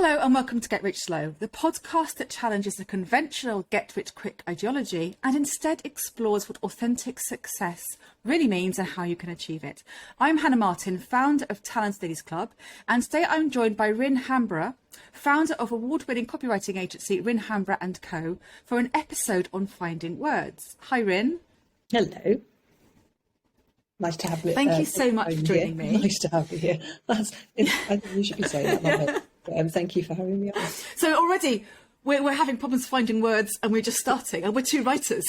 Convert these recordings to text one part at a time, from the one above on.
Hello and welcome to Get Rich Slow, the podcast that challenges the conventional get-rich-quick ideology and instead explores what authentic success really means and how you can achieve it. I'm Hannah Martin, founder of Talent Ladies Club, and today I'm joined by Rin Hamburgh, founder of award-winning copywriting agency Rin Hamburgh & Co, for an episode on finding words. Hi, Rin. Hello. Nice to have you. Thank you so much for joining me. Nice to have you here. I think you should be saying that, not me. Thank you for having me on. So already we're having problems finding words and we're just starting and we're two writers.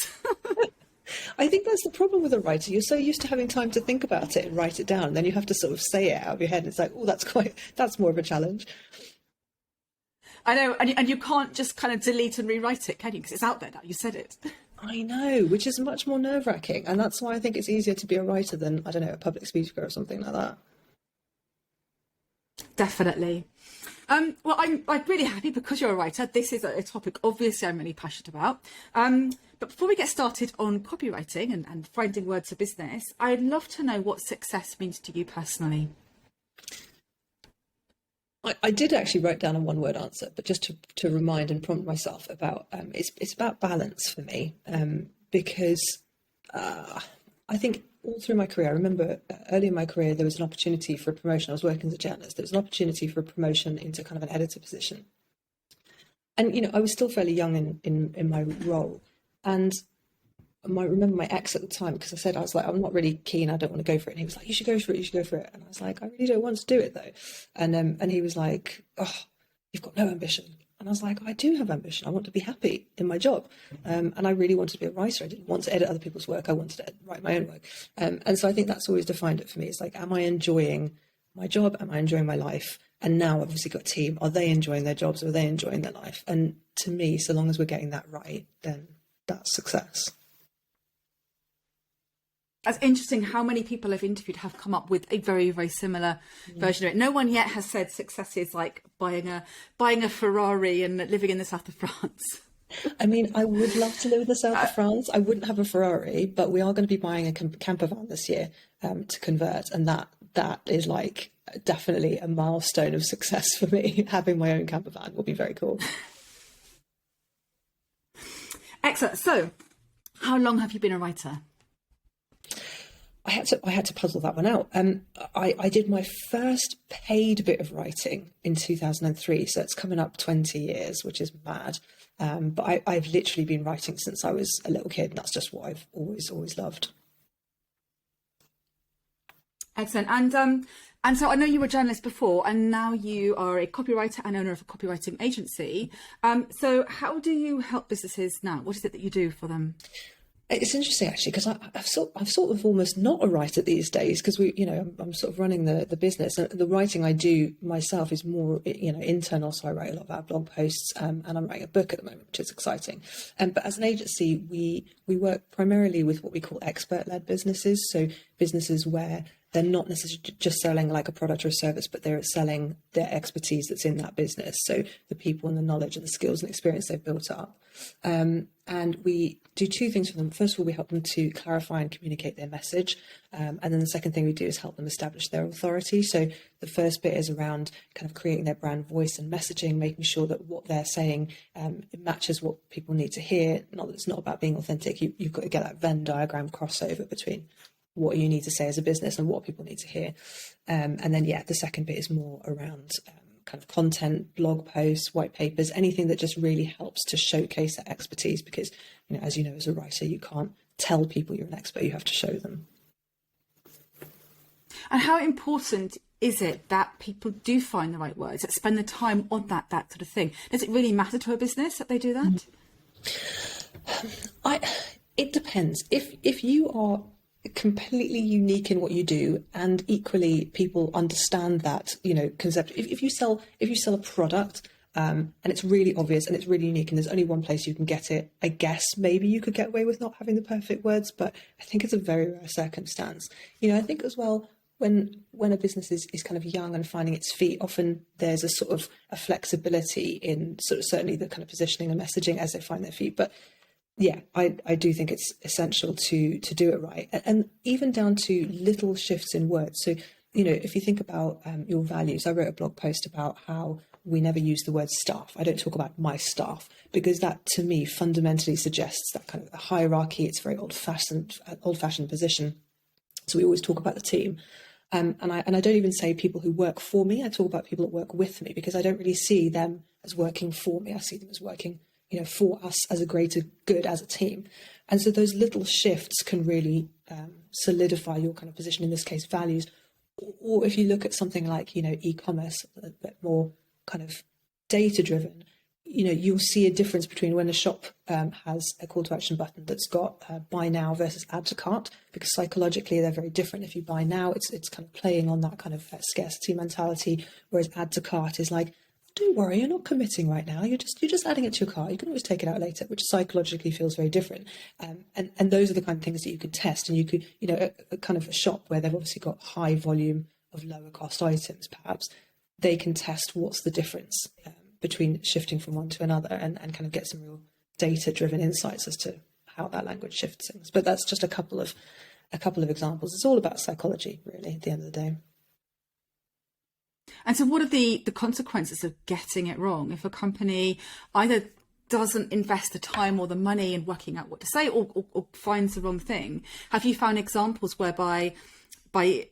I think that's the problem with a writer. You're so used to having time to think about it and write it down. And then you have to sort of say it out of your head. And it's like, oh, that's more of a challenge. I know. And you can't just kind of delete and rewrite it, can you? Because it's out there now. You said it. I know, which is much more nerve-wracking. And that's why I think it's easier to be a writer than, I don't know, a public speaker or something like that. Definitely. Well, I'm really happy because you're a writer. This is a topic, obviously, I'm really passionate about. But before we get started on copywriting and finding words for business, I'd love to know what success means to you personally. I did actually write down a one-word answer, but just to remind and prompt myself about, it's about balance for me, because I think all through my career, I remember early in my career, there was an opportunity for a promotion. I was working as a journalist. There was an opportunity for a promotion into kind of an editor position. And, you know, I was still fairly young in my role. And I remember my ex at the time, because I was like, I'm not really keen. I don't want to go for it. And he was like, you should go for it. You should go for it. And I was like, I really don't want to do it though. And he was like, oh, you've got no ambition. And I was like, I do have ambition. I want to be happy in my job. And I really wanted to be a writer. I didn't want to edit other people's work. I wanted to write my own work. And so I think that's always defined it for me. It's like, am I enjoying my job? Am I enjoying my life? And now I've obviously got a team. Are they enjoying their jobs? Are they enjoying their life? And to me, so long as we're getting that right, then that's success. That's interesting how many people I've interviewed have come up with a very, very similar version of it. No one yet has said success is like buying a Ferrari and living in the south of France. I mean, I would love to live in the south of France. I wouldn't have a Ferrari, but we are going to be buying a camper van this year to convert. And that is like definitely a milestone of success for me. Having my own camper van will be very cool. Excellent. So how long have you been a writer? I had to puzzle that one out. I did my first paid bit of writing in 2003, so it's coming up 20 years, which is mad. But I've literally been writing since I was a little kid, and that's just what I've always loved. Excellent. And so I know you were a journalist before, and now you are a copywriter and owner of a copywriting agency. So how do you help businesses now? What is it that you do for them? It's interesting actually, because I've sort of almost not a writer these days, because I'm sort of running the business, and the writing I do myself is more internal. So I write a lot of our blog posts, and I'm writing a book at the moment, which is exciting. But as an agency, we work primarily with what we call expert-led businesses. So businesses where they're not necessarily just selling like a product or a service, but they're selling their expertise that's in that business. So the people and the knowledge and the skills and experience they've built up. And we do two things for them. First of all, we help them to clarify and communicate their message. And then the second thing we do is help them establish their authority. So the first bit is around kind of creating their brand voice and messaging, making sure that what they're saying it matches what people need to hear. It's not about being authentic. You've got to get that Venn diagram crossover between what you need to say as a business and what people need to hear. And then, the second bit is more around kind of content, blog posts, white papers, anything that just really helps to showcase that expertise. Because, as you know, as a writer, you can't tell people you're an expert, you have to show them. And how important is it that people do find the right words, that spend the time on that sort of thing? Does it really matter to a business that they do that? It depends. If you are completely unique in what you do, and equally people understand that concept. If you sell a product and it's really obvious and it's really unique and there's only one place you can get it, I guess maybe you could get away with not having the perfect words, but I think it's a very rare circumstance. I think as well, when a business is kind of young and finding its feet, often there's a sort of a flexibility in sort of certainly the kind of positioning and messaging as they find their feet. But yeah, I do think it's essential to do it right. And even down to little shifts in words. So, if you think about your values, I wrote a blog post about how we never use the word staff. I don't talk about my staff, because that to me fundamentally suggests that kind of a hierarchy. It's a very old-fashioned position. So we always talk about the team. And I don't even say people who work for me. I talk about people that work with me, because I don't really see them as working for me. I see them as working, for us as a greater good as a team. And so those little shifts can really solidify your kind of position, in this case, values. Or if you look at something like, e-commerce, a bit more kind of data driven, you'll see a difference between when a shop has a call to action button that's got buy now versus add to cart, because psychologically they're very different. If you buy now, it's kind of playing on that kind of scarcity mentality, whereas add to cart is like, don't worry, you're not committing right now. You're just adding it to your cart. You can always take it out later, which psychologically feels very different. And those are the kind of things that you could test, and you could, a kind of a shop where they've obviously got high volume of lower cost items, perhaps they can test what's the difference between shifting from one to another, and kind of get some real data driven insights as to how that language shifts things. But that's just a couple of examples. It's all about psychology, really, at the end of the day. And so what are the consequences of getting it wrong? If a company either doesn't invest the time or the money in working out what to say, or finds the wrong thing, have you found examples whereby by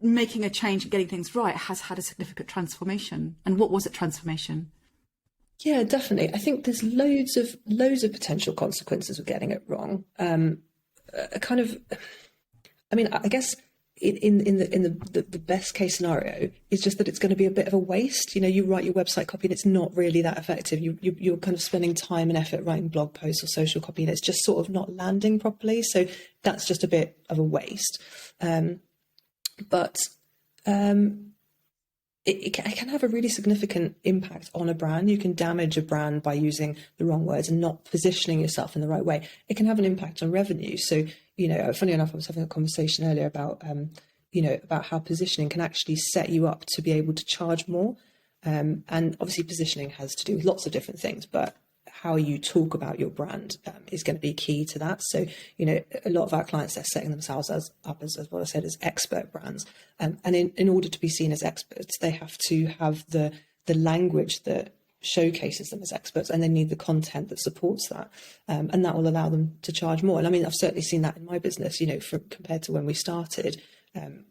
making a change and getting things right has had a significant transformation? And what was it transformation? Yeah, definitely. I think there's loads of potential consequences of getting it wrong. I guess in the best case scenario is just that it's going to be a bit of a waste. You write your website copy and it's not really that effective. You're kind of spending time and effort writing blog posts or social copy, and it's just sort of not landing properly. So that's just a bit of a waste. But it can have a really significant impact on a brand. You can damage a brand by using the wrong words and not positioning yourself in the right way. It can have an impact on revenue. So, funny enough, I was having a conversation earlier about, about how positioning can actually set you up to be able to charge more. And obviously positioning has to do with lots of different things, but how you talk about your brand is going to be key to that. So, a lot of our clients, they're setting themselves up as what I said, as expert brands. And in order to be seen as experts, they have to have the language that showcases them as experts, and they need the content that supports that. And that will allow them to charge more. And I mean, I've certainly seen that in my business, compared to when we started,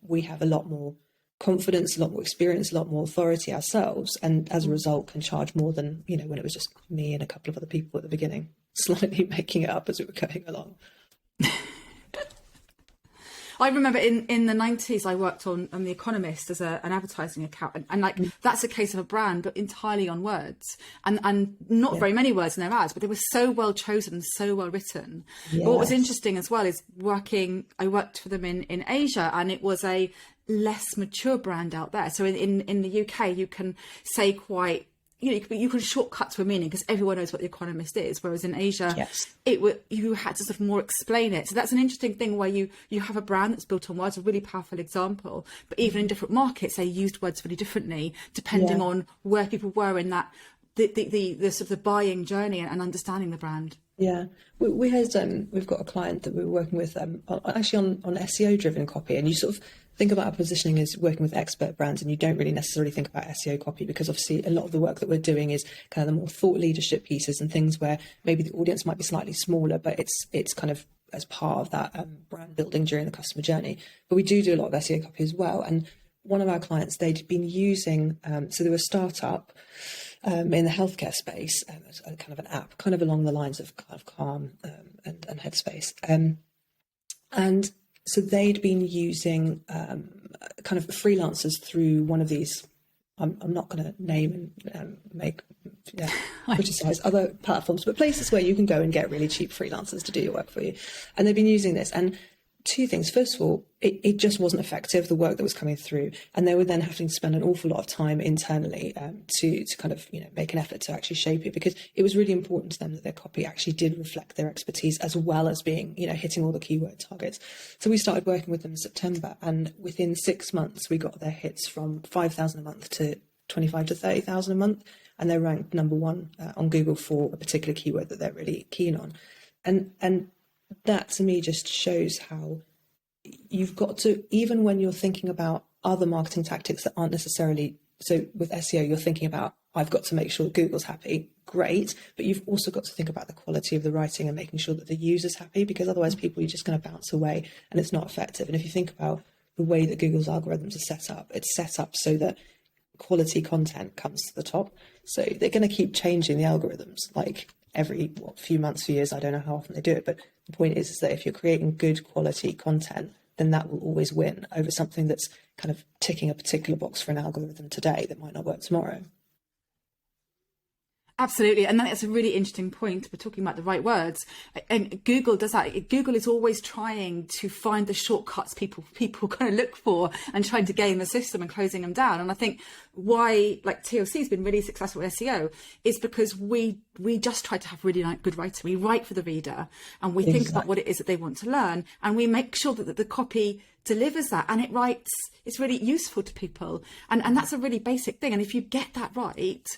we have a lot more confidence, a lot more experience, a lot more authority ourselves, and as a result can charge more than when it was just me and a couple of other people at the beginning, slightly making it up as we were going along. I remember in the 90s I worked on The Economist as an advertising account, and that's a case of a brand but entirely on words, and not very many words in their ads, but they were so well chosen and so well written. Yes. But what was interesting as well is I worked for them in Asia, and it was a less mature brand out there. So in the UK you can say quite, you can shortcut to a meaning because everyone knows what The Economist is, whereas in Asia, you had to sort of more explain it. So that's an interesting thing where you have a brand that's built on words, a really powerful example. But even in different markets, they used words really differently depending on where people were in that the sort of the buying journey and understanding the brand. Yeah, we've got a client that we're working with actually on SEO driven copy, and you sort of think about our positioning as working with expert brands, and you don't really necessarily think about SEO copy, because obviously a lot of the work that we're doing is kind of the more thought leadership pieces and things where maybe the audience might be slightly smaller, but it's kind of as part of that brand building during the customer journey. But we do a lot of SEO copy as well. And one of our clients, they'd been using, so they were a startup in the healthcare space, as a kind of an app, kind of along the lines of kind of Calm and Headspace. And so they'd been using kind of freelancers through one of these, I'm not going to name and criticize other platforms, but places where you can go and get really cheap freelancers to do your work for you. And they've been using this. And two things. First of all, it just wasn't effective, the work that was coming through. And they were then having to spend an awful lot of time internally to kind of, make an effort to actually shape it, because it was really important to them that their copy actually did reflect their expertise, as well as being, hitting all the keyword targets. So we started working with them in September, and within 6 months, we got their hits from 5,000 a month to 25 to 30,000 a month. And they're ranked number one on Google for a particular keyword that they're really keen on. And that to me just shows how you've got to, even when you're thinking about other marketing tactics that aren't necessarily so with SEO, you're thinking about, I've got to make sure Google's happy. Great. But you've also got to think about the quality of the writing and making sure that the user's happy, because otherwise people are just going to bounce away and it's not effective. And if you think about the way that Google's algorithms are set up, it's set up so that quality content comes to the top. So they're going to keep changing the algorithms like every few months, few years. I don't know how often they do it. But the point is that if you're creating good quality content, then that will always win over something that's kind of ticking a particular box for an algorithm today that might not work tomorrow. Absolutely. And that's a really interesting point. We're talking about the right words. And Google does that. Google is always trying to find the shortcuts people kind of look for and trying to game the system and closing them down. And I think why like TLC has been really successful at SEO is because we just try to have really good writing. We write for the reader and we think about what it is that they want to learn. And we make sure that the copy delivers that and it's really useful to people. And that's a really basic thing. And if you get that right,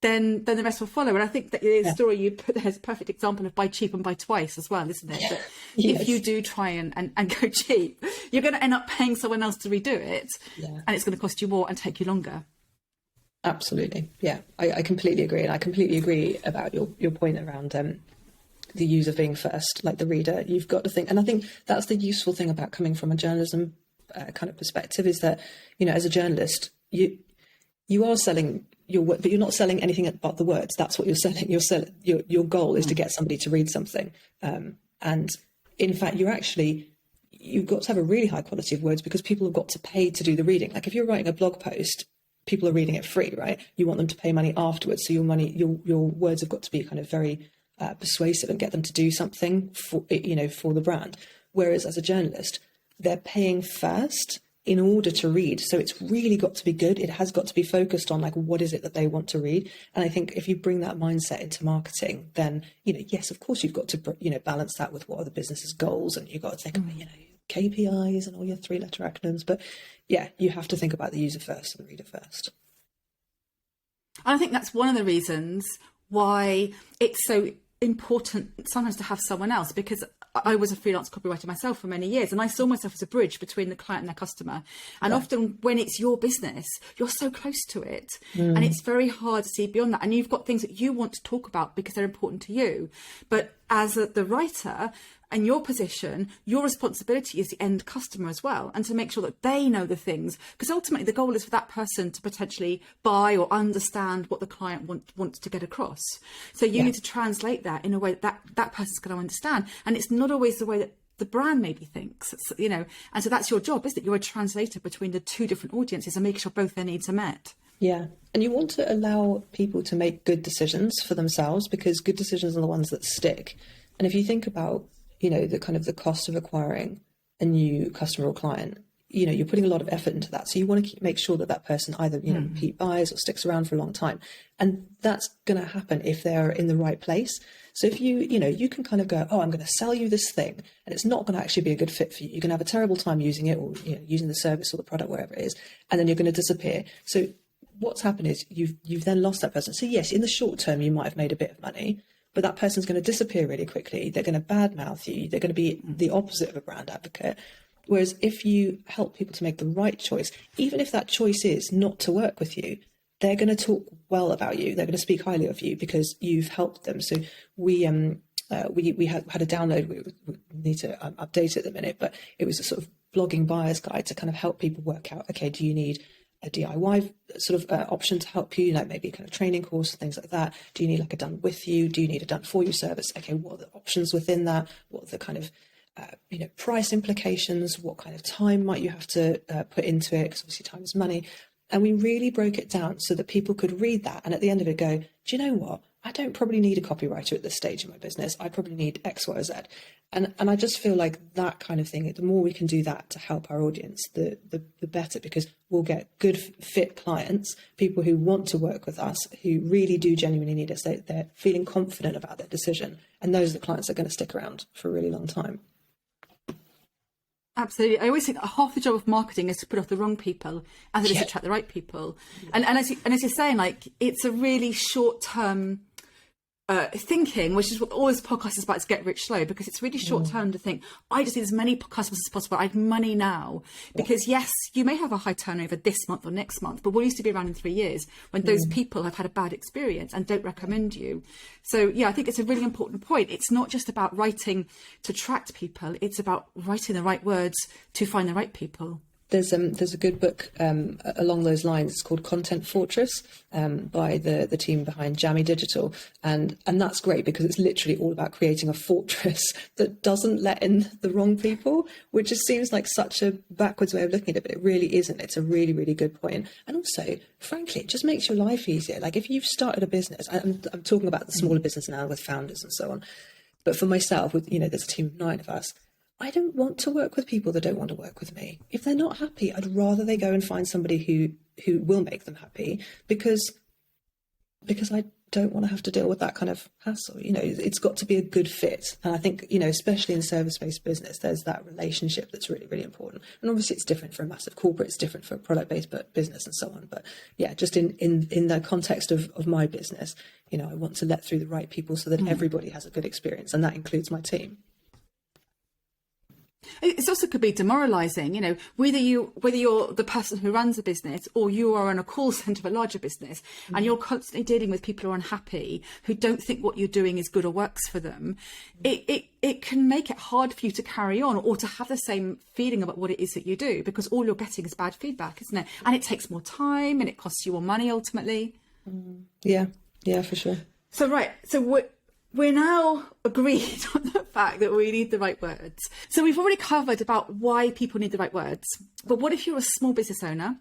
then the rest will follow. And I think that the story you put there is a perfect example of buy cheap and buy twice as well, isn't it? That if you do try and go cheap, you're going to end up paying someone else to redo it, and it's going to cost you more and take you longer. Absolutely. Yeah, I completely agree. And I completely agree about your point around the user being first, like the reader. You've got to think, and I think that's the useful thing about coming from a journalism kind of perspective, is that, you know, as a journalist, you are selling your work, but you're not selling anything but the words. That's what you're selling. Your goal is to get somebody to read something. And in fact, you've got to have a really high quality of words because people have got to pay to do the reading. Like if you're writing a blog post, people are reading it free, right? You want them to pay money afterwards. So your words have got to be kind of very persuasive and get them to do something for the brand. Whereas as a journalist, they're paying first in order to read. So it's really got to be good. It has got to be focused on like, what is it that they want to read? And I think if you bring that mindset into marketing, then, yes, of course you've got to, balance that with what are the business's goals. And you've got to think about, KPIs and all your 3-letter acronyms. But yeah, you have to think about the user first and the reader first. I think that's one of the reasons why it's so important sometimes to have someone else, because I was a freelance copywriter myself for many years and I saw myself as a bridge between the client and their customer. And often when it's your business, you're so close to it and it's very hard to see beyond that. And you've got things that you want to talk about because they're important to you. But as the writer and your position, your responsibility is the end customer as well, and to make sure that they know the things, because ultimately the goal is for that person to potentially buy or understand what the client wants to get across. So you need to translate that in a way that person's going to understand, and it's not always the way that the brand maybe thinks, and so that's your job, isn't it? You're a translator between the two different audiences and making sure both their needs are met. Yeah. And you want to allow people to make good decisions for themselves, because good decisions are the ones that stick. And if you think about the kind of the cost of acquiring a new customer or client, you're putting a lot of effort into that. So you want to make sure that person either, repeat buys or sticks around for a long time. And that's going to happen if they're in the right place. So if you can kind of go, oh, I'm going to sell you this thing, and it's not going to actually be a good fit for you. You're going to have a terrible time using it, or using the service or the product, wherever it is, and then you're going to disappear. So what's happened is you've then lost that person. So yes, in the short term, you might have made a bit of money, but that person's going to disappear really quickly. They're going to badmouth you. They're going to be the opposite of a brand advocate. Whereas if you help people to make the right choice, even if that choice is not to work with you, they're going to talk well about you. They're going to speak highly of you because you've helped them. So we had a download. We need to update it at the minute, but it was a sort of blogging buyer's guide to kind of help people work out, okay, do you need a DIY sort of option to help you, like maybe a kind of training course, things like that? Do you need like a done with you? Do you need a done for you service? Okay, what are the options within that? What are the kind of price implications? What kind of time might you have to put into it? Because obviously time is money. And we really broke it down so that people could read that and at the end of it go, do you know what? I don't probably need a copywriter at this stage in my business. I probably need X, Y, or Z. And I just feel like that kind of thing, the more we can do that to help our audience, the better, because we'll get good fit clients, people who want to work with us, who really do genuinely need us. They're feeling confident about their decision. And those are the clients that are going to stick around for a really long time. Absolutely. I always think half the job of marketing is to put off the wrong people and to attract the right people. And as you're saying, like, it's a really short-term thinking, which is what all this podcast is about, is get rich slow, because it's really short term to think, I just need as many customers as possible. I have money now. Because yes, you may have a high turnover this month or next month, but we'll used to be around in 3 years when those people have had a bad experience and don't recommend you. So yeah, I think it's a really important point. It's not just about writing to attract people. It's about writing the right words to find the right people. There's a good book along those lines. It's called Content Fortress by the team behind Jammy Digital, and that's great because it's literally all about creating a fortress that doesn't let in the wrong people, which just seems like such a backwards way of looking at it, but it really isn't. It's a really, really good point. And also, frankly, it just makes your life easier. Like if you've started a business, I'm talking about the smaller business now with founders and so on, but for myself, with there's a team of 9 of us. I don't want to work with people that don't want to work with me. If they're not happy, I'd rather they go and find somebody who will make them happy, because I don't want to have to deal with that kind of hassle. It's got to be a good fit. And I think, especially in service-based business, there's that relationship that's really, really important. And obviously it's different for a massive corporate, it's different for a product-based business and so on. But yeah, just in the context of my business, I want to let through the right people so that everybody has a good experience. And that includes my team. It also could be demoralizing, whether you're the person who runs a business or you are in a call center of a larger business and you're constantly dealing with people who are unhappy, who don't think what you're doing is good or works for them. It can make it hard for you to carry on or to have the same feeling about what it is that you do, because all you're getting is bad feedback, isn't it? And it takes more time and it costs you more money ultimately. Yeah, for sure. So we're now agreed on the fact that we need the right words. So we've already covered about why people need the right words. But what if you're a small business owner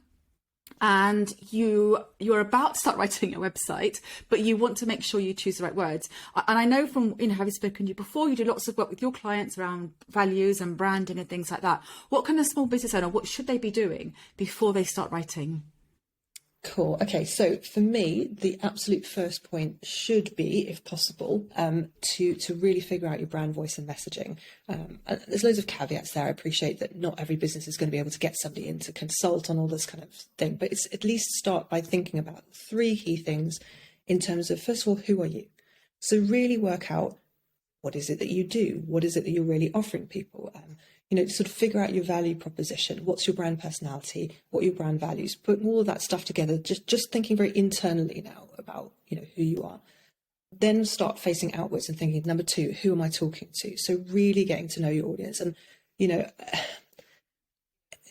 and you're about to start writing a website, but you want to make sure you choose the right words? And I know from having spoken to you before, you do lots of work with your clients around values and branding and things like that. What kind of small business owner, what should they be doing before they start writing? Cool. Okay, so for me, the absolute first point should be, if possible, to really figure out your brand voice and messaging. And there's loads of caveats there. I appreciate that not every business is going to be able to get somebody in to consult on all this kind of thing, but it's at least start by thinking about 3 key things in terms of, first of all, who are you? So really work out, what is it that you do? What is it that you're really offering people? Sort of figure out your value proposition. What's your brand personality? What are your brand values? Put all of that stuff together, just thinking very internally now about, who you are. Then start facing outwards and thinking, number 2, who am I talking to? So really getting to know your audience. And,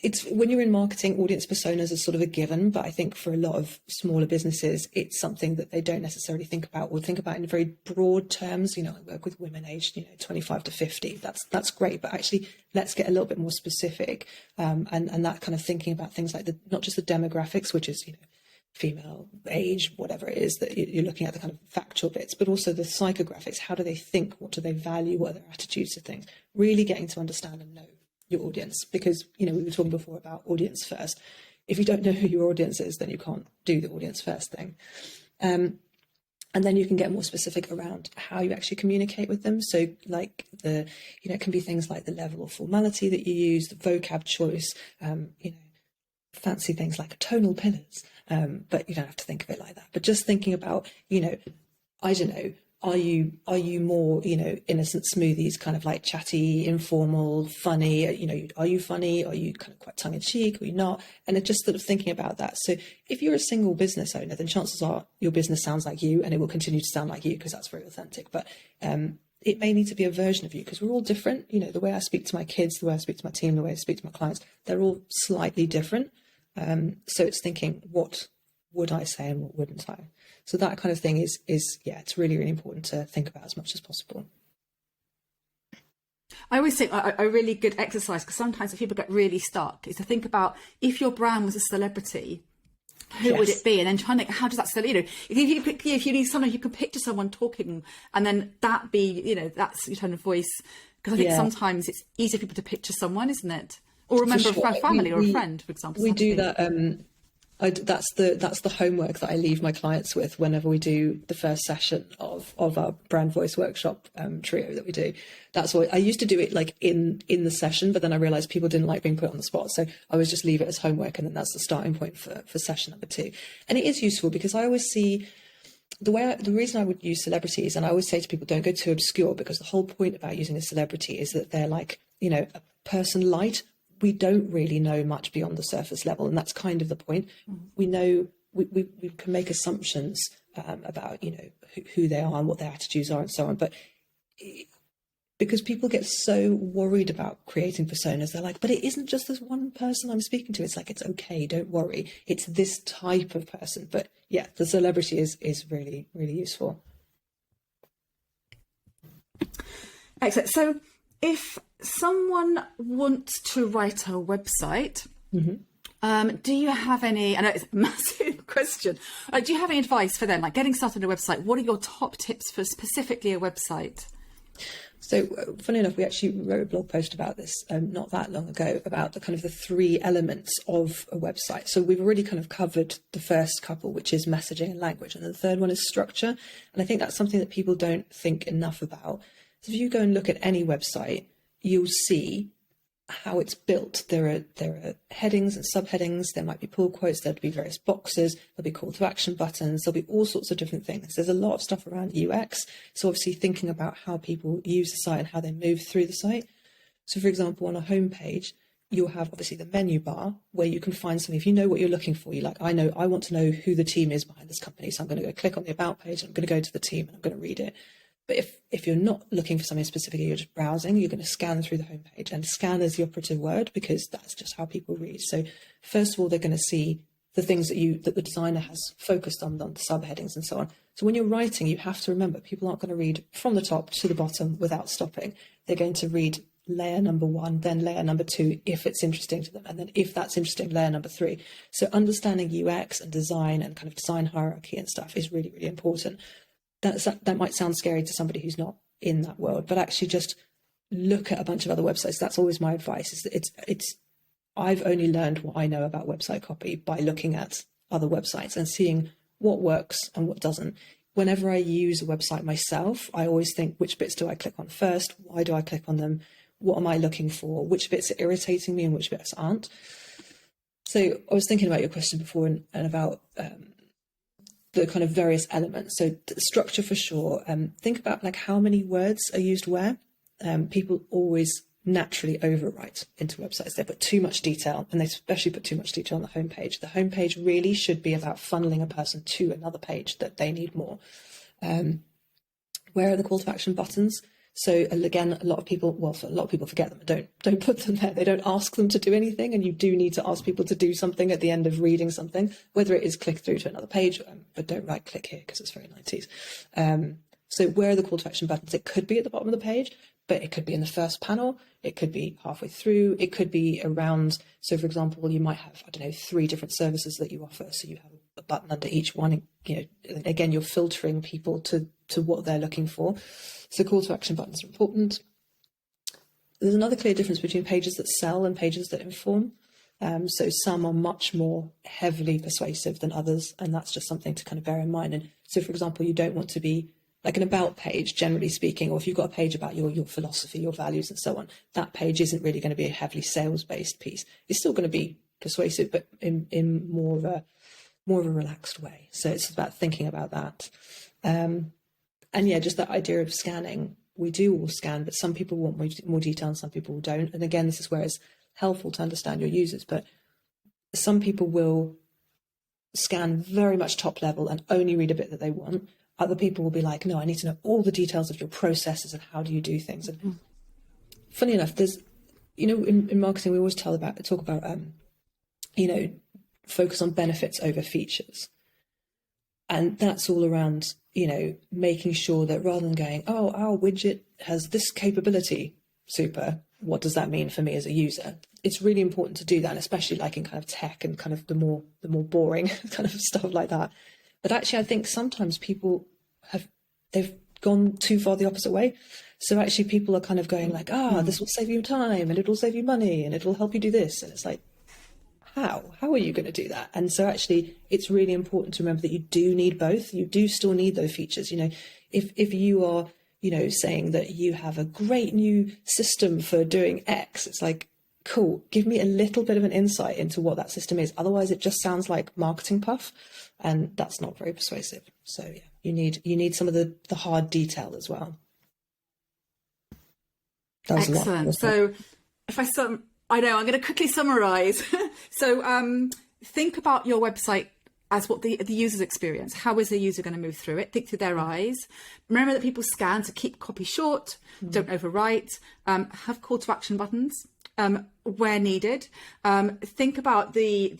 it's when you're in marketing, audience personas are sort of a given, but I think for a lot of smaller businesses, it's something that they don't necessarily think about or think about in very broad terms. I work with women aged, 25 to 50. That's great, but actually let's get a little bit more specific. And that kind of thinking about things like not just the demographics, which is, female, age, whatever it is that you're looking at, the kind of factual bits, but also the psychographics. How do they think? What do they value? What are their attitudes to things? Really getting to understand and know your audience, because we were talking before about audience first. If you don't know who your audience is, then you can't do the audience first thing. And then you can get more specific around how you actually communicate with them. So like it can be things like the level of formality that you use, the vocab choice, fancy things like tonal pillars. But you don't have to think of it like that. But just thinking about, I don't know, are you more, innocent smoothies, kind of like chatty, informal, funny? Are you funny? Are you kind of quite tongue in cheek? Are you not? And it's just sort of thinking about that. So if you're a single business owner, then chances are your business sounds like you, and it will continue to sound like you because that's very authentic. But it may need to be a version of you, because we're all different. The way I speak to my kids, the way I speak to my team, the way I speak to my clients, they're all slightly different. So it's thinking, what would I say and what wouldn't I? So that kind of thing is it's really, really important to think about as much as possible. I always think a really good exercise, because sometimes if people get really stuck, is to think about, if your brand was a celebrity, who would it be? And then trying to, how does that still, if you need someone, you can picture someone talking, and then that be, that's your tone of voice. Because I think sometimes it's easier for people to picture someone, isn't it? Or remember a family or a friend, for example. We do that. That's the homework that I leave my clients with whenever we do the first session of our brand voice workshop trio that we do. That's what I used to do it like in the session, but then I realized people didn't like being put on the spot. So I always just leave it as homework, and then that's the starting point for session number 2. And it is useful because I always see the reason I would use celebrities, and I always say to people, don't go too obscure, because the whole point about using a celebrity is that they're like, a person light. We don't really know much beyond the surface level, and that's kind of the point. We know we can make assumptions about who they are and what their attitudes are and so on, but because people get so worried about creating personas, they're like, but it isn't just this one person I'm speaking to. It's like, it's okay, don't worry, it's this type of person. But yeah, the celebrity is really, really useful. Excellent. So if someone wants to write a website, do you have any, I know it's a massive question, do you have any advice for them, like getting started on a website? What are your top tips for specifically a website? So funny enough, we actually wrote a blog post about this not that long ago, about the 3 elements of a website. So we've already kind of covered the first couple, which is messaging and language, and the third one is structure. And I think that's something that people don't think enough about. So if you go and look at any website, you'll see how it's built. There are headings and subheadings, there might be pull quotes, there'll be various boxes, there'll be call to action buttons, there'll be all sorts of different things. There's a lot of stuff around UX, so obviously thinking about how people use the site and how they move through the site. So for example, on a homepage, you'll have obviously the menu bar where you can find something. If you know what you're looking for, you're like, I want to know who the team is behind this company, so I'm going to go click on the about page, I'm going to go to the team and I'm going to read it. But if you're not looking for something specifically, you're just browsing, you're going to scan through the homepage, and scan is the operative word because that's just how people read. So first of all, they're going to see the things that the designer has focused on the subheadings and so on. So when you're writing, you have to remember people aren't going to read from the top to the bottom without stopping. They're going to read layer number 1, then layer number 2 if it's interesting to them, and then if that's interesting, layer number 3. So understanding UX and design and kind of design hierarchy and stuff is really, really important. That might sound scary to somebody who's not in that world, but actually just look at a bunch of other websites. That's always my advice. It's I've only learned what I know about website copy by looking at other websites and seeing what works and what doesn't. Whenever I use a website myself, I always think, which bits do I click on first? Why do I click on them? What am I looking for? Which bits are irritating me and which bits aren't? So I was thinking about your question before and about the kind of various elements. So structure for sure. Think about like how many words are used where. People always naturally overwrite into websites. They put too much detail, and they especially put too much detail on the homepage. The homepage really should be about funneling a person to another page that they need more. Where are the call to action buttons? So again, a lot of people forget them and don't put them there. They don't ask them to do anything, and you do need to ask people to do something at the end of reading something, whether it is click through to another page, but don't right click here because it's very 90s. So where are the call to action buttons? It could be at the bottom of the page, but it could be in the first panel. It could be halfway through. It could be around. So for example, you might have, 3 different services that you offer. So you have a button under each one. Again, you're filtering people to what they're looking for. So call to action buttons are important. There's another clear difference between pages that sell and pages that inform. So some are much more heavily persuasive than others, and that's just something to kind of bear in mind. And so, for example, you don't want to be like an about page, generally speaking, or if you've got a page about your philosophy, your values, and so on, that page isn't really going to be a heavily sales-based piece. It's still going to be persuasive, but in more of a relaxed way. So it's about thinking about that. And yeah, just that idea of scanning. We do all scan, but some people want more detail and some people don't. And again, this is where it's helpful to understand your users, but some people will scan very much top level and only read a bit that they want. Other people will be like, no, I need to know all the details of your processes and how do you do things. And funny enough, there's, in marketing, we always talk about, focus on benefits over features. And that's all around, making sure that rather than going, oh, our widget has this capability, super, what does that mean for me as a user? It's really important to do that, and especially like in kind of tech and kind of the more boring kind of stuff like that. But actually, I think sometimes people they've gone too far the opposite way. So actually people are kind of going like, this will save you time and it'll save you money and it'll help you do this. And it's like, how are you going to do that? And so actually it's really important to remember that you do need both. You do still need those features. If you are, saying that you have a great new system for doing X, it's like, cool, give me a little bit of an insight into what that system is. Otherwise it just sounds like marketing puff, and that's not very persuasive. So yeah. You need some of the hard detail as well. That was Excellent. So if I know I'm going to quickly summarize. So think about your website as what the user's experience. How is the user going to move through it? Think through their eyes. Remember that people scan, so keep copy short, don't overwrite, have call to action buttons where needed. Think about the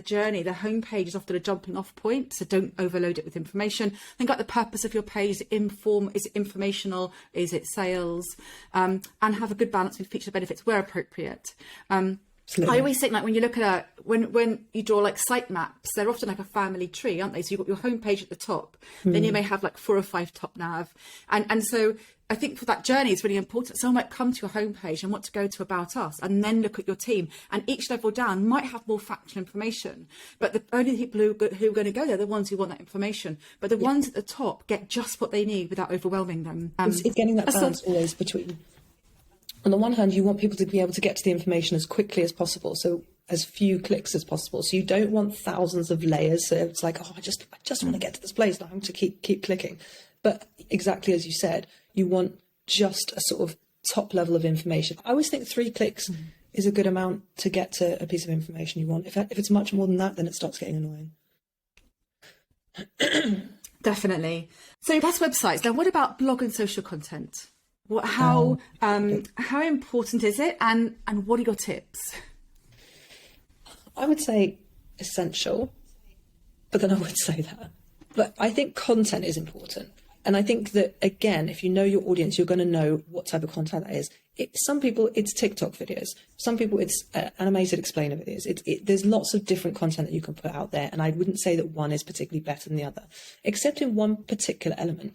journey. The homepage is often a jumping off point, so don't overload it with information. Think about the purpose of your page. Is it informational? Is it sales? And have a good balance with feature benefits where appropriate. Absolutely. I always think, like, when you look at when you draw like site maps, they're often like a family tree, aren't they? So you've got your homepage at the top, then you may have like 4 or 5 top nav, and so I think for that journey it's really important. Someone might come to your homepage and want to go to About Us, and then look at your team, and each level down might have more factual information, but the only people who are going to go there are the ones who want that information. But the ones at the top get just what they need without overwhelming them. It's getting that balance always between. On the one hand, you want people to be able to get to the information as quickly as possible, so as few clicks as possible. So you don't want thousands of layers. So it's like, oh, I just want to get to this place. Now I'm to keep clicking. But exactly as you said, you want just a sort of top level of information. I always think 3 clicks is a good amount to get to a piece of information you want. If it's much more than that, then it starts getting annoying. Definitely. So that's websites. Now, what about blog and social content? How important is it, and what are your tips? I would say essential, but then I would say that. But I think content is important. And I think that, again, if you know your audience, you're going to know what type of content that is. Some people, it's TikTok videos. Some people, it's animated explainer videos. There's lots of different content that you can put out there. And I wouldn't say that one is particularly better than the other, except in one particular element.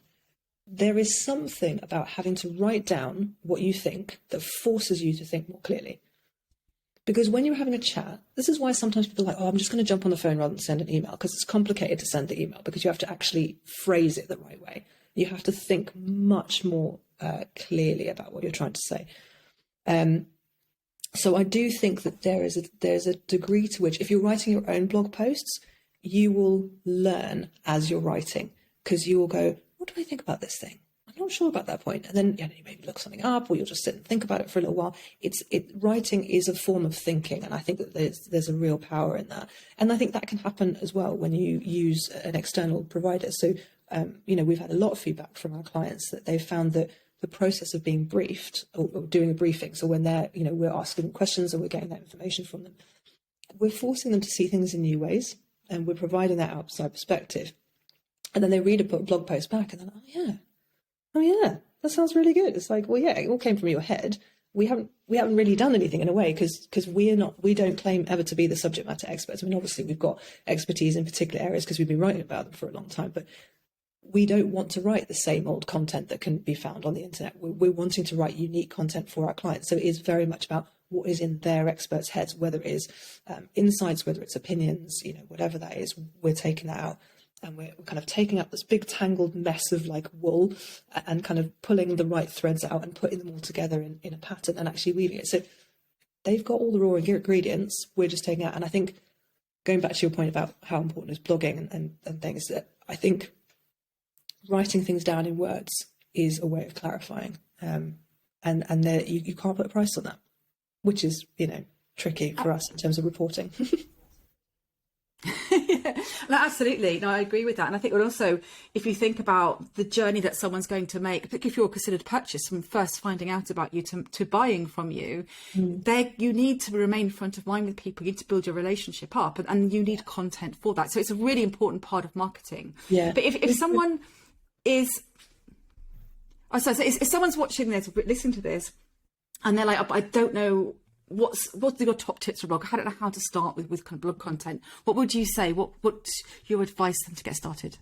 There is something about having to write down what you think that forces you to think more clearly. Because when you're having a chat, this is why sometimes people are like, oh, I'm just going to jump on the phone rather than send an email, because it's complicated to send the email, because you have to actually phrase it the right way. You have to think much more clearly about what you're trying to say. So I do think that there's a degree to which, if you're writing your own blog posts, you will learn as you're writing, because you will go, what do I think about this thing? I'm not sure about that point. And then you maybe look something up, or you'll just sit and think about it for a little while. Writing is a form of thinking, and I think that there's a real power in that. And I think that can happen as well when you use an external provider. So, we've had a lot of feedback from our clients that they've found that the process of being briefed or doing a briefing, so when they're, we're asking them questions and we're getting that information from them, we're forcing them to see things in new ways, and we're providing that outside perspective. And then they read a blog post back and they're like, oh yeah, that sounds really good. It's like, well, yeah, it all came from your head. We haven't really done anything in a way, because we don't claim ever to be the subject matter experts. I mean, obviously we've got expertise in particular areas because we've been writing about them for a long time, but we don't want to write the same old content that can be found on the internet. We're wanting to write unique content for our clients. So it is very much about what is in their experts' heads, whether it is insights, whether it's opinions, whatever that is, we're taking that out. And we're kind of taking up this big tangled mess of like wool and kind of pulling the right threads out and putting them all together in a pattern and actually weaving it. So they've got all the raw ingredients, we're just taking out. And I think, going back to your point about how important is blogging and things, that I think writing things down in words is a way of clarifying. And you can't put a price on that, which is, tricky for us in terms of reporting. No, absolutely. No, I agree with that. And I think also, if you think about the journey that someone's going to make, particularly if you're considered purchase, from first finding out about you to buying from you, you need to remain front of mind with people. You need to build your relationship up, and you need content for that. So it's a really important part of marketing. Yeah. But if someone is, if someone's watching this, listening to this, and they're like, I don't know, what are your top tips for blog? I don't know how to start with kind of blog content. What would you say? What's your advice them to get started?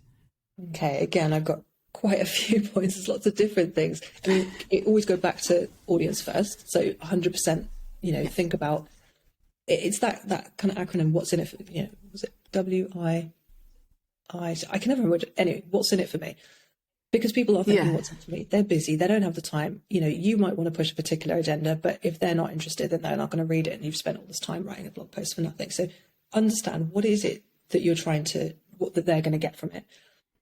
Okay, again, I've got quite a few points. There's lots of different things. I mean, it always go back to audience first. So 100%, think about it's that kind of acronym. What's in it for? Was it WII? I can never remember. Anyway, what's in it for me? Because people are thinking, what's in it for me? They're busy. They don't have the time. You might want to push a particular agenda, but if they're not interested, then they're not going to read it. And you've spent all this time writing a blog post for nothing. So understand, what is it that you're what that they're going to get from it.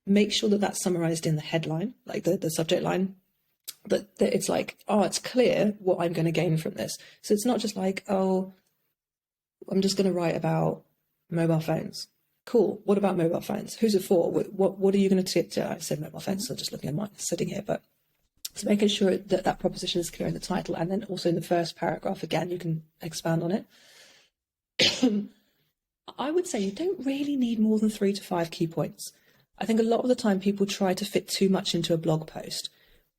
make sure that that's summarized in the headline, like the subject line, that it's like, oh, it's clear what I'm going to gain from this. So it's not just like, oh, I'm just going to write about mobile phones. Cool. What about mobile phones? Who's it for? What are you going to do? I said mobile phones, so just looking at mine sitting here, but so making sure that that proposition is clear in the title, and then also in the first paragraph, again, you can expand on it. I would say you don't really need more than 3 to 5 key points. I think a lot of the time people try to fit too much into a blog post,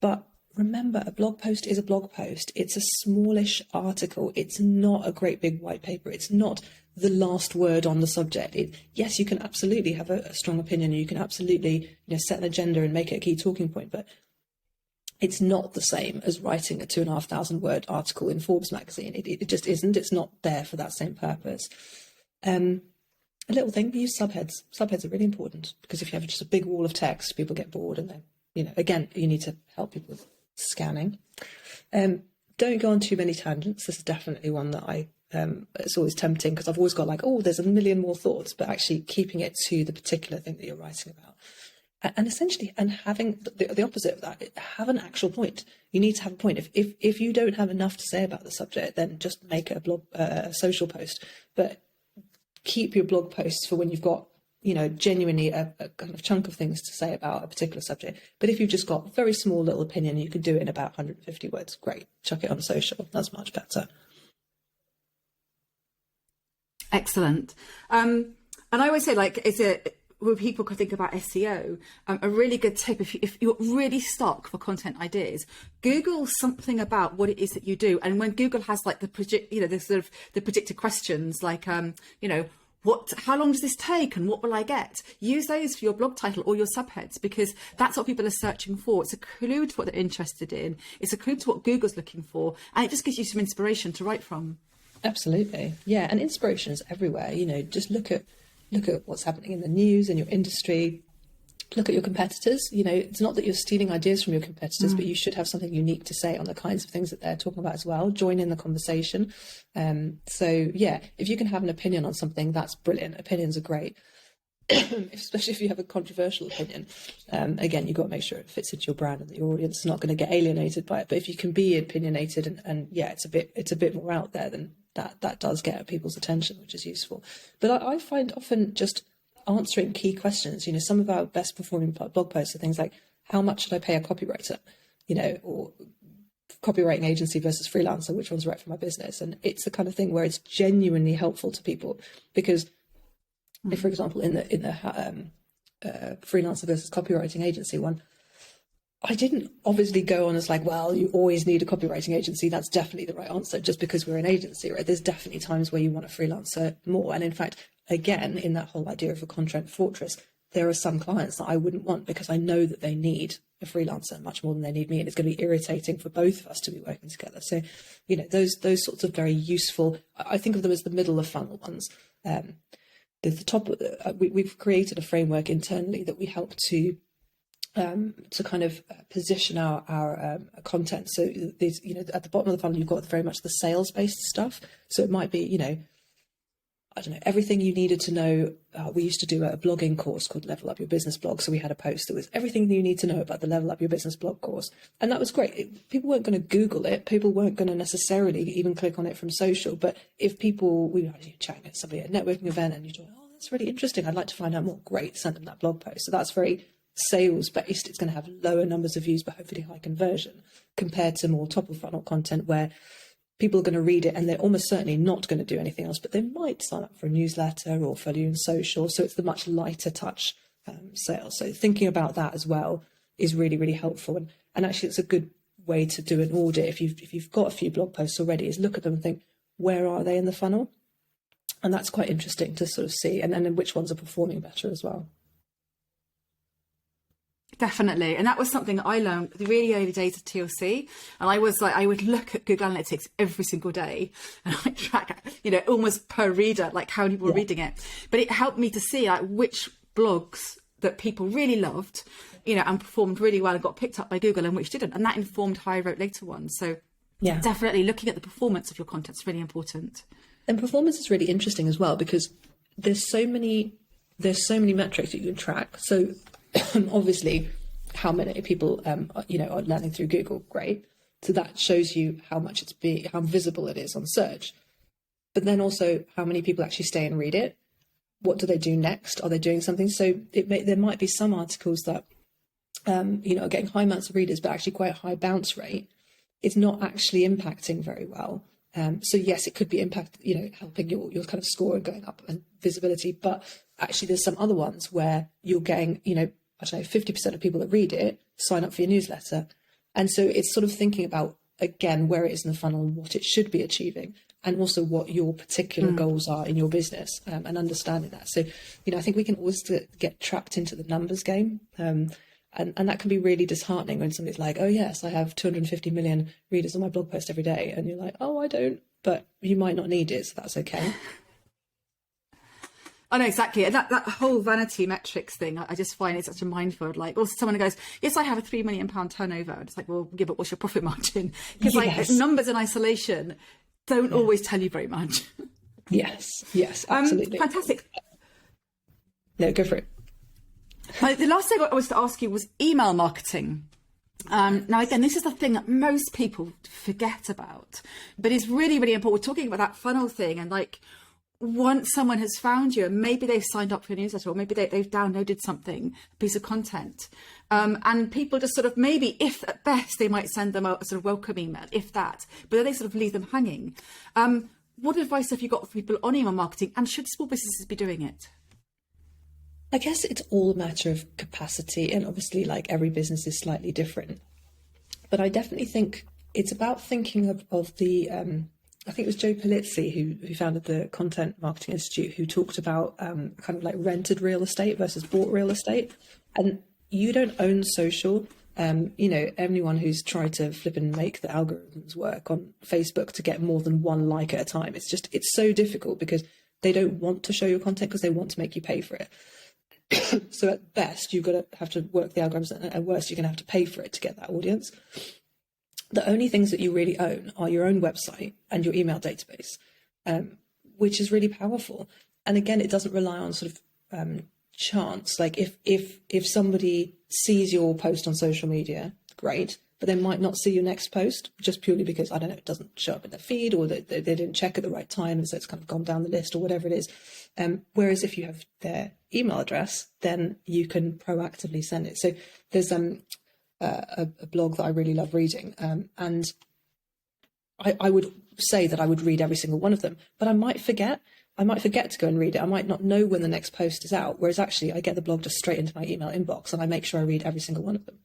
but remember, a blog post is a blog post. It's a smallish article. It's not a great big white paper. It's not the last word on the subject. Yes, you can absolutely have a strong opinion. You can absolutely, set an agenda and make it a key talking point, but it's not the same as writing a 2,500 word article in Forbes magazine. It just isn't. It's not there for that same purpose. A little thing, use subheads. Subheads are really important, because if you have just a big wall of text, people get bored, and then, again, you need to help people with scanning. Don't go on too many tangents. This is definitely one that it's always tempting, because I've always got like, oh, there's a million more thoughts, but actually keeping it to the particular thing that you're writing about. And essentially, and having the opposite of that, have an actual point. You need to have a point. If you don't have enough to say about the subject, then just make a blog, a social post. But keep your blog posts for when you've got, genuinely a kind of chunk of things to say about a particular subject. But if you've just got a very small little opinion, you can do it in about 150 words. Great. Chuck it on social. That's much better. Excellent. And I always say, like, when people could think about SEO, a really good tip, if you're really stuck for content ideas, Google something about what it is that you do. And when Google has like the predicted questions, like, how long does this take and what will I get? Use those for your blog title or your subheads, because that's what people are searching for. It's a clue to what they're interested in. It's a clue to what Google's looking for. And it just gives you some inspiration to write from. Absolutely. Yeah. And inspiration is everywhere. Just look at what's happening in the news and your industry. Look at your competitors. It's not that you're stealing ideas from your competitors, but you should have something unique to say on the kinds of things that they're talking about as well. Join in the conversation. So yeah, if you can have an opinion on something, that's brilliant. Opinions are great, especially if you have a controversial opinion. Again, you've got to make sure it fits into your brand and that your audience is not going to get alienated by it. But if you can be opinionated and yeah, it's a bit more out there, then that does get people's attention, which is useful. But I find often just answering key questions, some of our best performing blog posts are things like, how much should I pay a copywriter, or copywriting agency versus freelancer, which one's right for my business? And it's the kind of thing where it's genuinely helpful to people, because if, for example, in the freelancer versus copywriting agency one, I didn't obviously go on as like, well, you always need a copywriting agency. That's definitely the right answer just because we're an agency, right? There's definitely times where you want a freelancer more. And in fact, again, in that whole idea of a content fortress, there are some clients that I wouldn't want because I know that they need a freelancer much more than they need me. And it's going to be irritating for both of us to be working together. So, those sorts of very useful, I think of them as the middle of funnel ones. The top, we've created a framework internally that we help to kind of position our content. So these, at the bottom of the funnel, you've got very much the sales-based stuff. So it might be, I don't know, everything you needed to know. We used to do a blogging course called Level Up Your Business Blog. So we had a post that was everything you need to know about the Level Up Your Business Blog course. And that was great. People weren't going to Google it. People weren't going to necessarily even click on it from social. But if we were chatting at somebody at a networking event and you thought, oh, that's really interesting, I'd like to find out more. Great, send them that blog post. So that's very sales based. It's going to have lower numbers of views, but hopefully high conversion, compared to more top of funnel content where people are going to read it and they're almost certainly not going to do anything else, but they might sign up for a newsletter or follow you on social. So it's the much lighter touch sales. So thinking about that as well is really, really helpful. And actually it's a good way to do an audit. If you've got a few blog posts already, is look at them and think, where are they in the funnel? And that's quite interesting to sort of see. And then which ones are performing better as well. Definitely. And that was something I learned the really early days of TLC. And I was like, I would look at Google Analytics every single day and I track, almost per reader, like how people were reading it. But it helped me to see like which blogs that people really loved, and performed really well and got picked up by Google and which didn't. And that informed how I wrote later ones. So definitely looking at the performance of your content is really important. And performance is really interesting as well, because there's so many metrics that you can track. So Obviously, how many people, are learning through Google, great. So that shows you how much how visible it is on search. But then also how many people actually stay and read it. What do they do next? Are they doing something? So there might be some articles that, are getting high amounts of readers, but actually quite a high bounce rate. It's not actually impacting very well. So yes, it could be helping your kind of score and going up and visibility. But actually there's some other ones where you're getting, 50% of people that read it sign up for your newsletter. And so it's sort of thinking about, again, where it is in the funnel, what it should be achieving, and also what your particular goals are in your business, and understanding that. So, I think we can always get trapped into the numbers game. And that can be really disheartening when somebody's like, oh, yes, I have 250 million readers on my blog post every day. And you're like, oh, I don't. But you might not need it, so that's okay. I know, exactly. And that whole vanity metrics thing, I just find it's such a minefield. Like, also someone who goes, yes, I have a £3 million turnover. And it's like, well, yeah, but what's your profit margin? Because like numbers in isolation don't always tell you very much. Yes, absolutely. Fantastic. No, go for it. The last thing I was to ask you was email marketing. Now, again, this is the thing that most people forget about, but it's really, really important. We're talking about that funnel thing, and like, once someone has found you and maybe they've signed up for your newsletter, or maybe they've downloaded something, a piece of content, and people just sort of, maybe, if at best, they might send them a sort of welcome email, if that, but then they sort of leave them hanging. What advice have you got for people on email marketing, and should small businesses be doing it? I guess it's all a matter of capacity, and obviously, like, every business is slightly different. But I definitely think it's about thinking of the, I think it was Joe Pulizzi who founded the Content Marketing Institute, who talked about kind of like rented real estate versus bought real estate. And you don't own social. Anyone who's tried to flip and make the algorithms work on Facebook to get more than one like at a time, it's so difficult because they don't want to show your content because they want to make you pay for it. So at best, you've got to have to work the algorithms, and at worst, you're going to have to pay for it to get that audience. The only things that you really own are your own website and your email database, which is really powerful. And again, it doesn't rely on sort of chance. Like if somebody sees your post on social media, great, but they might not see your next post just purely because, I don't know, it doesn't show up in their feed, or they didn't check at the right time, and so it's kind of gone down the list or whatever it is. Whereas if you have their email address, then you can proactively send it. So there's a blog that I really love reading, and I would say that I would read every single one of them, but I might forget to go and read it. I might not know when the next post is out, whereas actually I get the blog just straight into my email inbox, and I make sure I read every single one of them.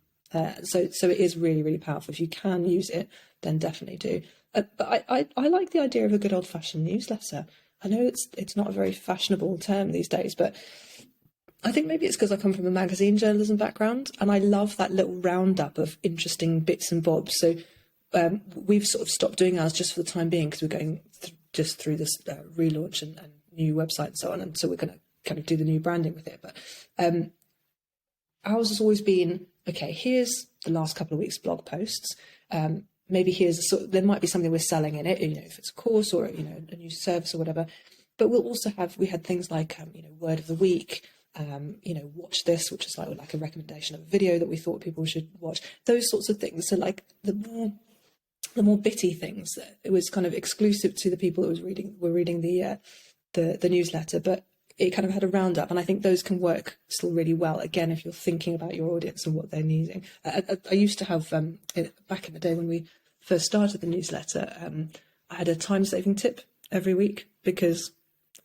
So it is really, really powerful. If you can use it, then definitely do. But I like the idea of a good old-fashioned newsletter. I know it's not a very fashionable term these days, but I think maybe it's because I come from a magazine journalism background, and I love that little roundup of interesting bits and bobs. So we've sort of stopped doing ours just for the time being because we're going just through this relaunch and new website and so on, and so we're going to kind of do the new branding with it. But ours has always been, okay, here's the last couple of weeks' blog posts. Maybe there might be something we're selling in it, if it's a course or, a new service or whatever. But we'll also we had things like, word of the week, watch this, which is like a recommendation of a video that we thought people should watch, those sorts of things. So like the more bitty things, it was kind of exclusive to the people that were reading the newsletter, but it kind of had a roundup, and I think those can work still really well. Again, if you're thinking about your audience and what they're needing. I used to have back in the day when we first started the newsletter, I had a time-saving tip every week, because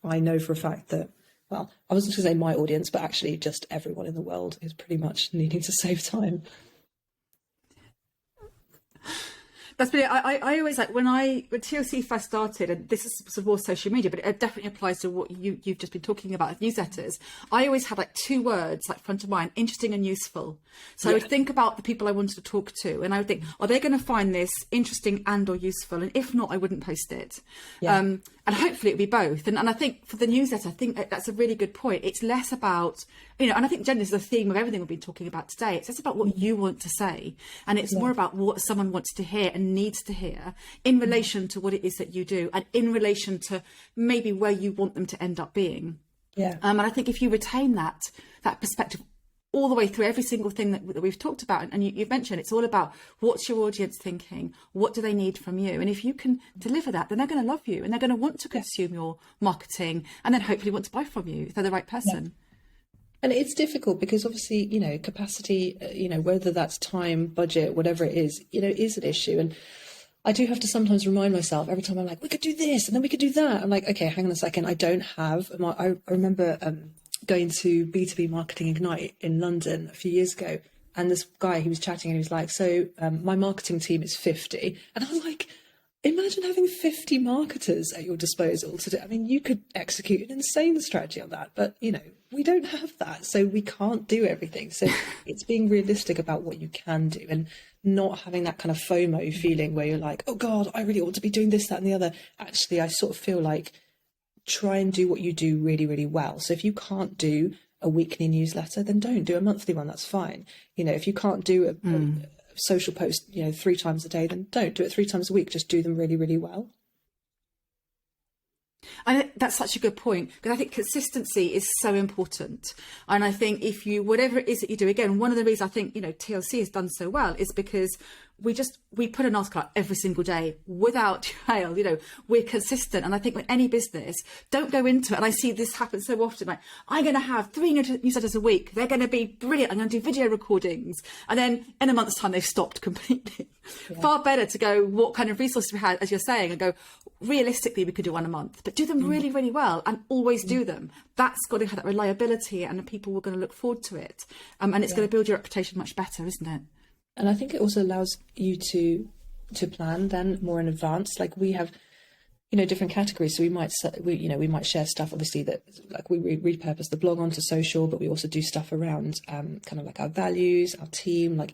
I know for a fact that, well, I wasn't going to say my audience, but actually just everyone in the world is pretty much needing to save time. That's brilliant. I always like when TLC first started, and this is sort of more social media, but it definitely applies to what you've just been talking about, newsletters. I always had like 2 words like front of mind: interesting and useful. So I would think about the people I wanted to talk to, and I would think, are they going to find this interesting and or useful? And if not, I wouldn't post it. And hopefully it'd be both. And I think for the newsletter, I think that's a really good point. It's less about, and I think generally is the theme of everything we've been talking about today. It's less about what you want to say, and it's more about what someone wants to hear and needs to hear in relation to what it is that you do, and in relation to maybe where you want them to end up being. And I think if you retain that perspective all the way through every single thing that we've talked about. And you've mentioned it's all about what's your audience thinking? What do they need from you? And if you can deliver that, then they're going to love you and they're going to want to consume your marketing and then hopefully want to buy from you if they're the right person. Yeah. And it's difficult because obviously, capacity, whether that's time, budget, whatever it is an issue. And I do have to sometimes remind myself every time I'm like, we could do this and then we could do that. I'm like, okay, hang on a second. I don't have, I remember going to B2B Marketing Ignite in London a few years ago. And this guy, he was chatting and he was like, so my marketing team is 50. And I was like, imagine having 50 marketers at your disposal to do. I mean, you could execute an insane strategy on that, but we don't have that, so we can't do everything. So it's being realistic about what you can do and not having that kind of FOMO feeling where you're like, oh God, I really ought to be doing this, that, and the other. Actually, I sort of feel like try and do what you do really, really well. So if you can't do a weekly newsletter, then don't do a monthly one. That's fine. If you can't do a social post 3 times a day, then don't do it 3 times a week. Just do them really, really well. And that's such a good point, because I think consistency is so important. And I think if you, whatever it is that you do, again, one of the reasons I think, TLC has done so well is because we put an article out every single day without fail. We're consistent. And I think with any business, don't go into it. And I see this happen so often. Like, I'm going to have 3 newsletters a week. They're going to be brilliant. I'm going to do video recordings. And then in a month's time, they've stopped completely. Yeah. Far better to go, what kind of resources we had, as you're saying, and go, realistically, we could do one a month, but do them really, really well and always do them. That's got to have that reliability and people are going to look forward to it. And it's going to build your reputation much better, isn't it? And I think it also allows you to plan then more in advance. Like we have, different categories. So we might share stuff, obviously, that like we repurpose the blog onto social, but we also do stuff around kind of like our values, our team, like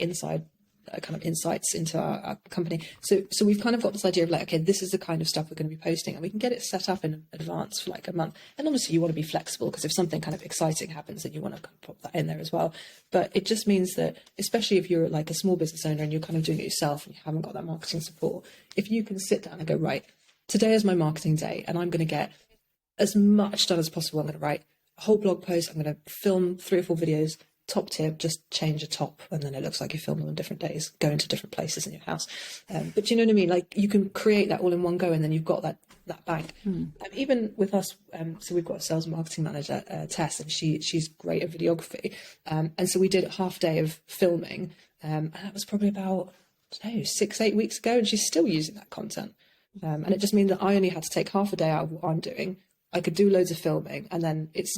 kind of insights into our company. So we've kind of got this idea of like, okay, this is the kind of stuff we're going to be posting, and we can get it set up in advance for like a month. And obviously you want to be flexible, because if something kind of exciting happens, then you want to kind of pop that in there as well. But it just means that, especially if you're like a small business owner and you're kind of doing it yourself and you haven't got that marketing support, if you can sit down and go, right, today is my marketing day and I'm going to get as much done as possible. I'm going to write a whole blog post. I'm going to film 3 or 4 videos. Top tip, just change a top and then it looks like you film them on different days, go into different places in your house. But you know what I mean? Like you can create that all in one go and then you've got that bank. Even with us, so we've got a sales and marketing manager, Tess, and she's great at videography. And so we did a half day of filming and that was probably about, 6-8 weeks ago, and she's still using that content. And it just means that I only had to take half a day out of what I'm doing. I could do loads of filming and then it's,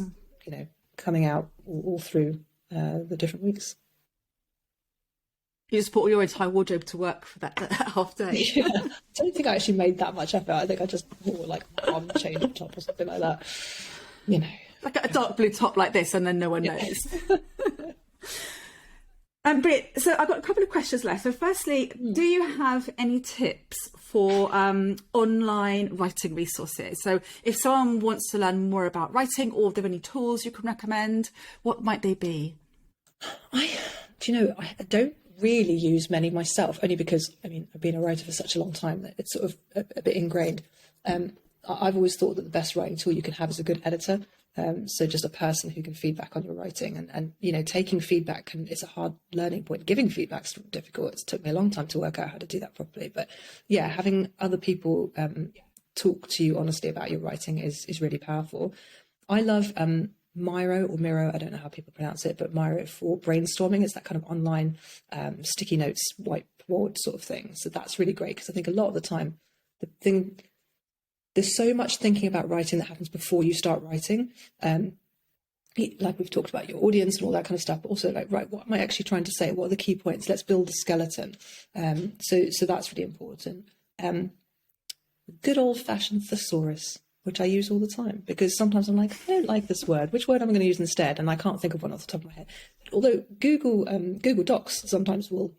coming out all through the different weeks. You just put your entire wardrobe to work for that half day. Yeah. I don't think I actually made that much effort. I think I just wore like one change of top or something like that. Like a dark blue top like this, and then no one knows. Brilliant. So I've got a couple of questions left. So firstly, do you have any tips for online writing resources? So if someone wants to learn more about writing, or if there are any tools you can recommend, what might they be? I don't really use many myself, only because, I've been a writer for such a long time that it's sort of a bit ingrained. I've always thought that the best writing tool you can have is a good editor. So just a person who can feedback on your writing and taking feedback, it's a hard learning point. Giving feedback's difficult. It took me a long time to work out how to do that properly. But yeah, having other people talk to you honestly about your writing is really powerful. I love Miro or Miro, I don't know how people pronounce it, but Miro for brainstorming. It's that kind of online sticky notes, whiteboard sort of thing. So that's really great, because I think a lot of the time there's so much thinking about writing that happens before you start writing. Like we've talked about your audience and all that kind of stuff, but also like, right, what am I actually trying to say? What are the key points? Let's build a skeleton. So that's really important. Good old fashioned thesaurus, which I use all the time, because sometimes I'm like, I don't like this word. Which word am I going to use instead? And I can't think of one off the top of my head. Although Google Docs sometimes will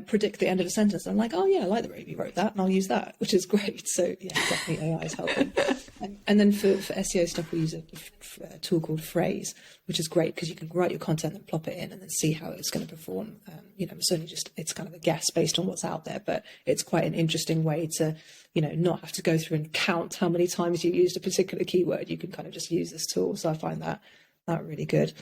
predict the end of a sentence. I'm like, oh yeah, I like the way you wrote that, and I'll use that, which is great. So yeah, definitely AI is helping. And then for SEO stuff, we use a tool called Phrase, which is great because you can write your content and plop it in and then see how it's going to perform. It's kind of a guess based on what's out there, but it's quite an interesting way to, not have to go through and count how many times you used a particular keyword. You can kind of just use this tool. So I find that that really good.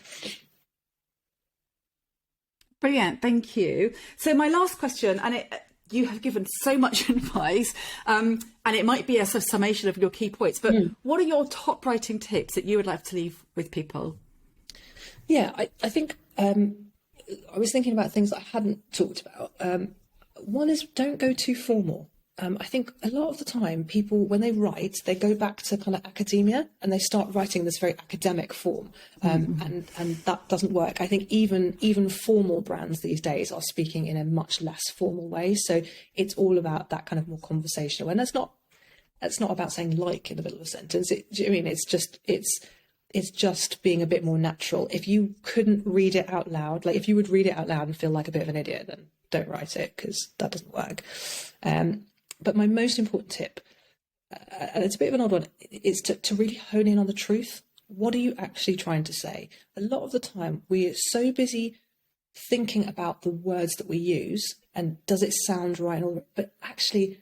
Brilliant, thank you. So my last question, and you have given so much advice, and it might be a sort of summation of your key points, but what are your top writing tips that you would like to leave with people? Yeah, I think I was thinking about things that I hadn't talked about. One is, don't go too formal. I think a lot of the time people, when they write, they go back to kind of academia and they start writing this very academic form, and that doesn't work. I think even formal brands these days are speaking in a much less formal way. So it's all about that kind of more conversational. And that's not about saying like in the middle of a sentence. Do you know what I mean? It's just being a bit more natural. If you couldn't read it out loud, like if you would read it out loud and feel like a bit of an idiot, then don't write it, because that doesn't work. But my most important tip, and it's a bit of an odd one, is to really hone in on the truth. What are you actually trying to say? A lot of the time we are so busy thinking about the words that we use and does it sound right? But actually,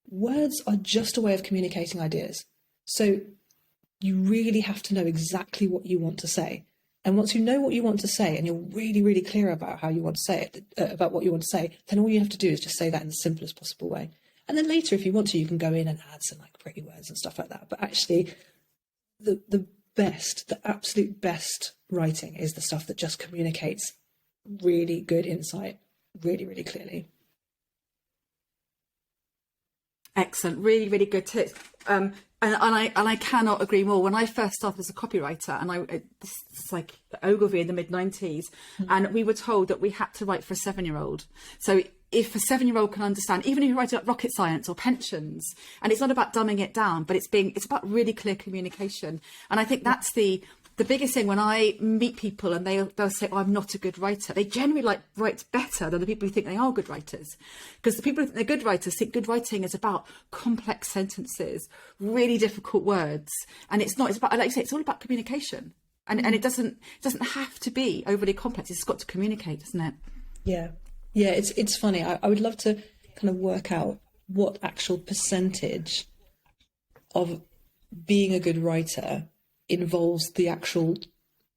words are just a way of communicating ideas. So you really have to know exactly what you want to say. And once you know what you want to say and you're really, really clear about how you want to say it, about what you want to say, then all you have to do is just say that in the simplest possible way. And then later, if you want to, you can go in and add some like pretty words and stuff like that. But actually, the absolute best writing is the stuff that just communicates really good insight really, really clearly. Excellent, really, really good tips. And I cannot agree more. When I first started as a copywriter, and this is like Ogilvy in the mid-90s, and we were told that we had to write for a 7-year-old. So if a 7-year-old can understand, even if you write about rocket science or pensions, and it's not about dumbing it down, but it's about really clear communication. And I think that's the biggest thing. When I meet people and they'll say, oh, I'm not a good writer, they generally write better than the people who think they are good writers. Because the people who think they're good writers think good writing is about complex sentences, really difficult words. And it's not, it's about, like you say, it's all about communication. And it doesn't have to be overly complex. It's got to communicate, doesn't it? Yeah. Yeah, it's funny. I would love to kind of work out what actual percentage of being a good writer involves the actual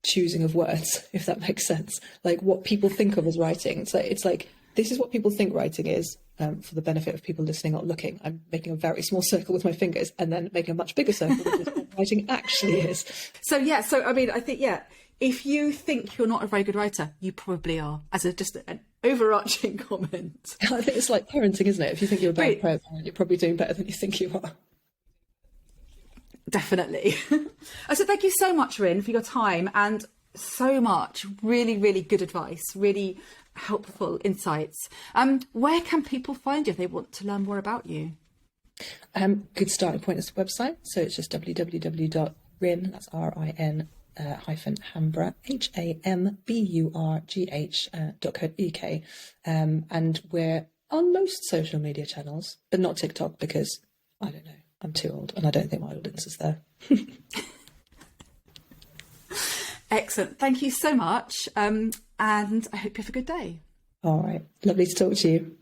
choosing of words, if that makes sense. Like what people think of as writing. It's like this is what people think writing is, for the benefit of people listening, not looking. I'm making a very small circle with my fingers and then making a much bigger circle, which is what writing actually is. So I mean, I think, if you think you're not a very good writer, you probably are, as just an overarching comment. I think it's like parenting, isn't it? If you think you're a bad parent, you're probably doing better than you think you are. Definitely. So thank you so much, Rin, for your time and so much really, really good advice, really helpful insights. Where can people find you if they want to learn more about you? Good starting point is the website. So it's just www.rin, that's RIN, Hamburgh, HAMBURGH.co.uk. And we're on most social media channels, but not TikTok because, I don't know, I'm too old and I don't think my audience is there. Excellent. Thank you so much. And I hope you have a good day. All right. Lovely to talk to you.